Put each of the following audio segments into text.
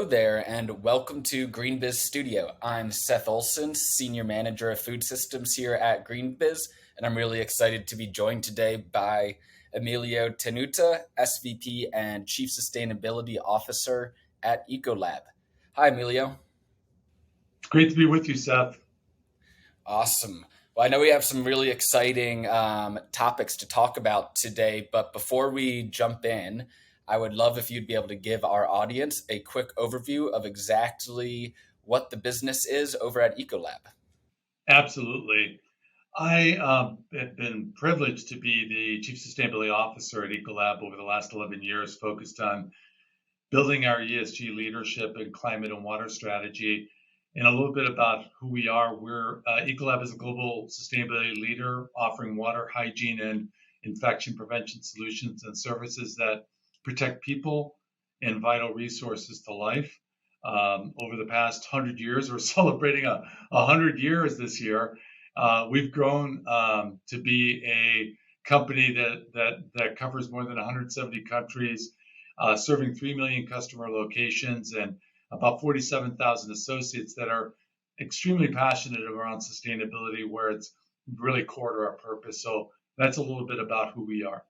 Hello there, and welcome to GreenBiz Studio. I'm Seth Olson, Senior Manager of Food Systems here at GreenBiz, and I'm really excited to be joined today by Emilio Tenuta, SVP and Chief Sustainability Officer at Ecolab. Hi, Emilio. It's great to be with you, Seth. Awesome. Well, I know we have some really exciting topics to talk about today, but before we jump in, I would love if you'd be able to give our audience a quick overview of exactly what the business is over at Ecolab. Absolutely. I have been privileged to be the Chief Sustainability Officer at Ecolab over the last 11 years, focused on building our ESG leadership and climate and water strategy. And a little bit about who we are. Ecolab is a global sustainability leader offering water, hygiene, and infection prevention solutions and services that protect people and vital resources to life. Over the past 100 years, we're celebrating 100 years this year. We've grown to be a company that covers more than 170 countries, serving 3 million customer locations and about 47,000 associates that are extremely passionate around sustainability, where it's really core to our purpose. So that's a little bit about who we are.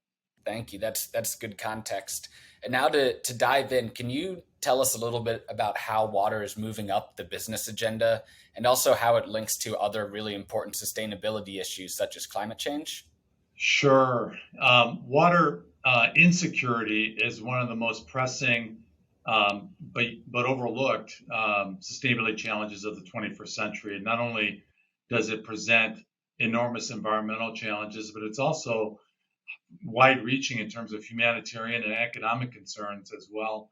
Thank you. That's good context. And now to dive in, can you tell us a little bit about how water is moving up the business agenda and also how it links to other really important sustainability issues such as climate change? Sure. Water insecurity is one of the most pressing but overlooked sustainability challenges of the 21st century. And not only does it present enormous environmental challenges, but it's also wide-reaching in terms of humanitarian and economic concerns as well.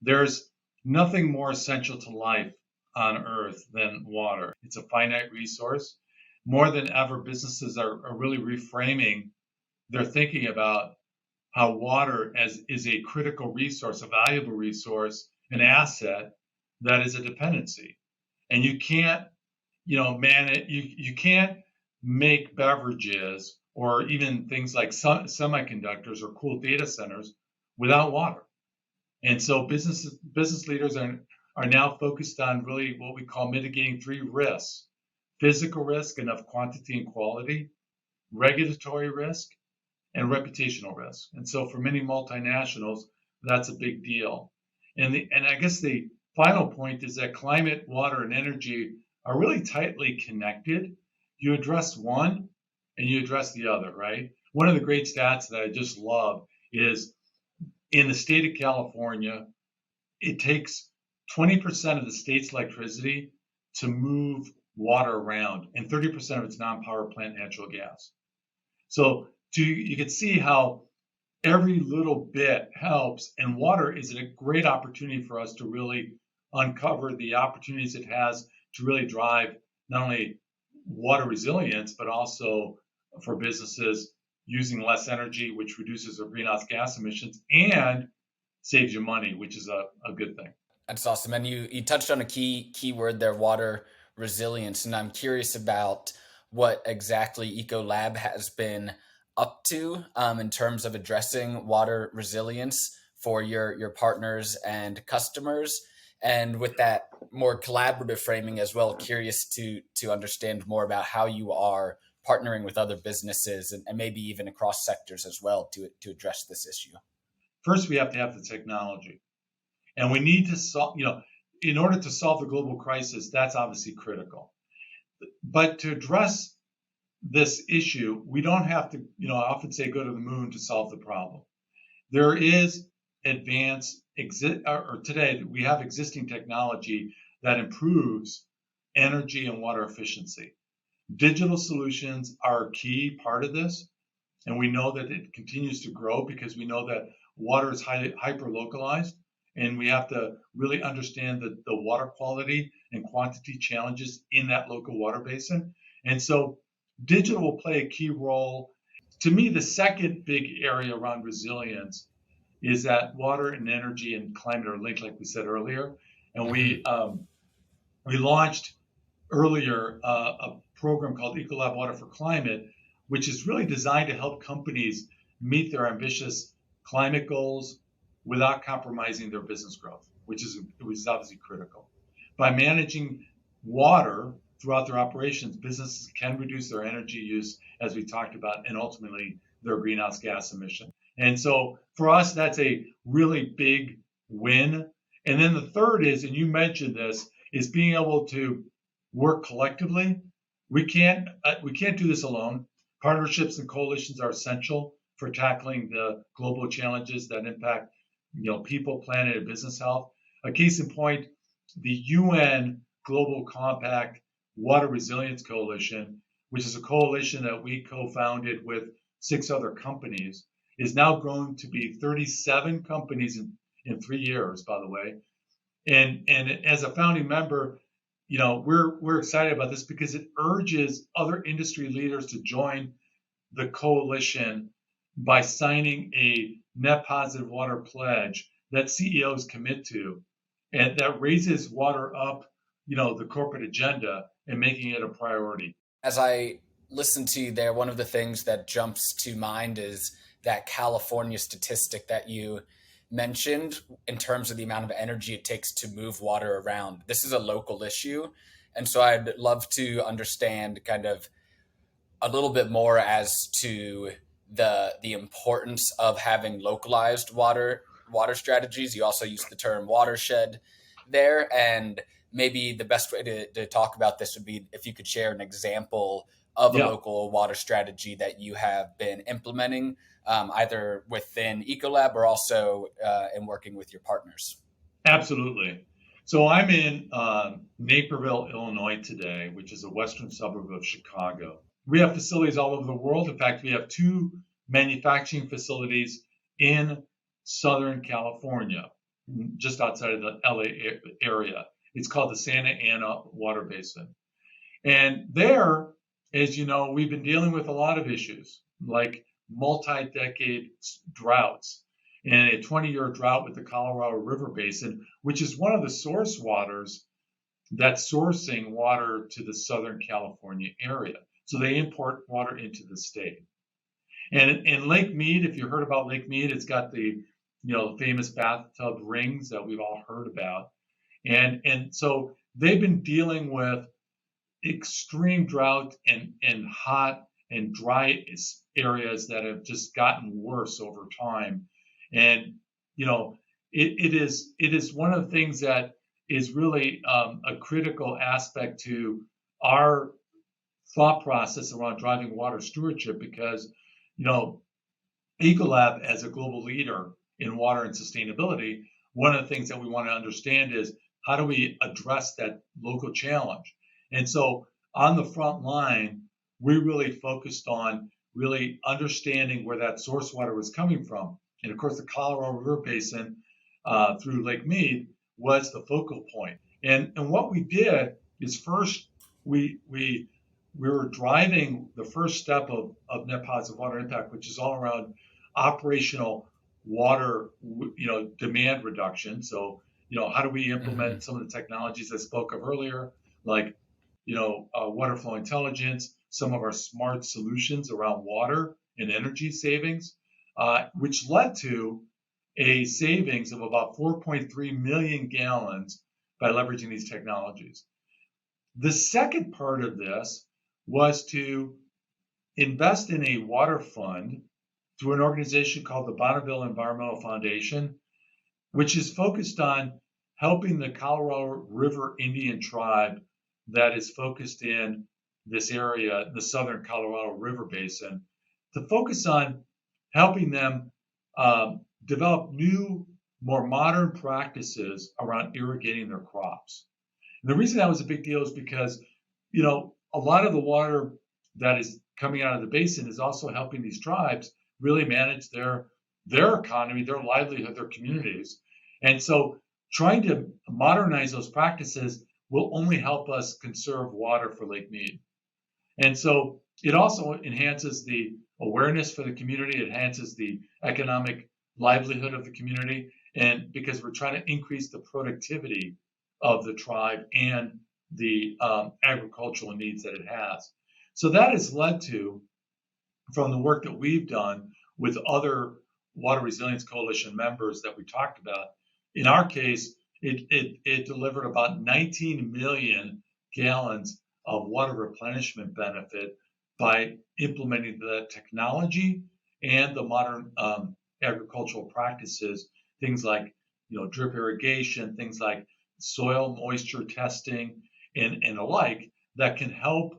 There's nothing more essential to life on Earth than water. It's a finite resource. More than ever, businesses are really reframing their thinking about how water is a critical resource, a valuable resource, an asset that is a dependency. And you can't, you can't make beverages or even things like semiconductors or cool data centers without water. And so business leaders are now focused on really what we call mitigating three risks: physical risk, enough quantity and quality; regulatory risk; and reputational risk. And so for many multinationals, that's a big deal. And I guess the final point is that climate, water, and energy are really tightly connected. You address one and you address the other, right? One of the great stats that I just love is in the state of California, it takes 20% of the state's electricity to move water around, and 30% of it's non-power plant natural gas. So you can see how every little bit helps, and water is a great opportunity for us to really uncover the opportunities it has to really drive not only water resilience, but also for businesses using less energy, which reduces their greenhouse gas emissions and saves you money, which is a good thing. That's awesome. And you touched on a key word there, water resilience. And I'm curious about what exactly Ecolab has been up to in terms of addressing water resilience for your partners and customers. And with that more collaborative framing as well, curious to understand more about how you are partnering with other businesses and maybe even across sectors as well to address this issue. First, we have to have the technology. And we need to solve, in order to solve the global crisis, that's obviously critical. But to address this issue, we don't have to, I often say go to the moon to solve the problem. There is today we have existing technology that improves energy and water efficiency. Digital solutions are a key part of this, and we know that it continues to grow because we know that water is hyper localized, and we have to really understand the water quality and quantity challenges in that local water basin. And so digital will play a key role. To me, the second big area around resilience is that water and energy and climate are linked, like we said earlier. And we launched earlier a program called Ecolab Water for Climate, which is really designed to help companies meet their ambitious climate goals without compromising their business growth. which is obviously critical. By managing water throughout their operations, businesses can reduce their energy use, as we talked about, and ultimately their greenhouse gas emission. And so for us, that's a really big win. And then the third is, and you mentioned this, is being able to work collectively. We can't do this alone. Partnerships and coalitions are essential for tackling the global challenges that impact, people, planet, and business health. A case in point, the UN Global Compact Water Resilience Coalition, which is a coalition that we co-founded with 6 other companies, is now grown to be 37 companies in 3 years, by the way. And as a founding member, we're excited about this because it urges other industry leaders to join the coalition by signing a net positive water pledge that CEOs commit to, and that raises water up, the corporate agenda and making it a priority. As I listen to you there, one of the things that jumps to mind is that California statistic that you mentioned in terms of the amount of energy it takes to move water around. This is a local issue. And so I'd love to understand kind of a little bit more as to the importance of having localized water strategies. You also use the term watershed there, and maybe the best way to talk about this would be if you could share an example of a Yeah, local water strategy that you have been implementing, either within Ecolab or also in working with your partners. absolutely. So I'm in Naperville, Illinois today, which is a western suburb of Chicago. We have facilities all over the world. In fact, we have 2 manufacturing facilities in Southern California, just outside of the LA area. It's called the Santa Ana Water Basin. And there, as you know, we've been dealing with a lot of issues like multi-decade droughts and a 20-year drought with the Colorado River Basin, which is one of the source waters that's sourcing water to the Southern California area. So they import water into the state. And in Lake Mead, if you heard about Lake Mead, it's got the famous bathtub rings that we've all heard about. And so they've been dealing with extreme drought and hot and dry areas that have just gotten worse over time. And it is one of the things that is really a critical aspect to our thought process around driving water stewardship because Ecolab, as a global leader in water and sustainability, one of the things that we want to understand is how do we address that local challenge? And so on the front line, we really focused on really understanding where that source water was coming from. And of course, the Colorado River Basin through Lake Mead was the focal point. And what we did is first we were driving the first step of net positive water impact, which is all around operational water, demand reduction. So, how do we implement some of the technologies I spoke of earlier, like, water flow intelligence, some of our smart solutions around water and energy savings, which led to a savings of about 4.3 million gallons by leveraging these technologies. The second part of this was to invest in a water fund through an organization called the Bonneville Environmental Foundation, which is focused on helping the Colorado River Indian tribe that is focused in this area, the southern Colorado River Basin, to focus on helping them develop new, more modern practices around irrigating their crops. And the reason that was a big deal is because, a lot of the water that is coming out of the basin is also helping these tribes really manage their economy, their livelihood, their communities. And so trying to modernize those practices will only help us conserve water for Lake Mead. And so it also enhances the awareness for the community, it enhances the economic livelihood of the community, and because we're trying to increase the productivity of the tribe and the agricultural needs that it has. So that has led to, from the work that we've done with other Water Resilience Coalition members that we talked about, in our case, it delivered about 19 million gallons of water replenishment benefit by implementing the technology and the modern agricultural practices, things like drip irrigation, things like soil moisture testing, and alike that can help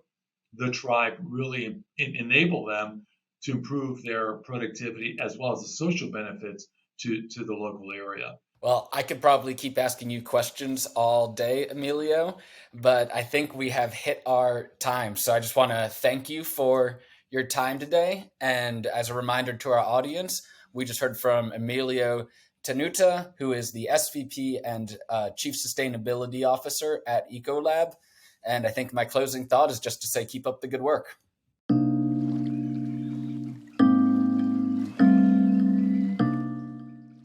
the tribe really enable them to improve their productivity as well as the social benefits to the local area. Well, I could probably keep asking you questions all day, Emilio, but I think we have hit our time. So I just want to thank you for your time today. And as a reminder to our audience, we just heard from Emilio Tenuta, who is the SVP and Chief Sustainability Officer at Ecolab. And I think my closing thought is just to say, keep up the good work.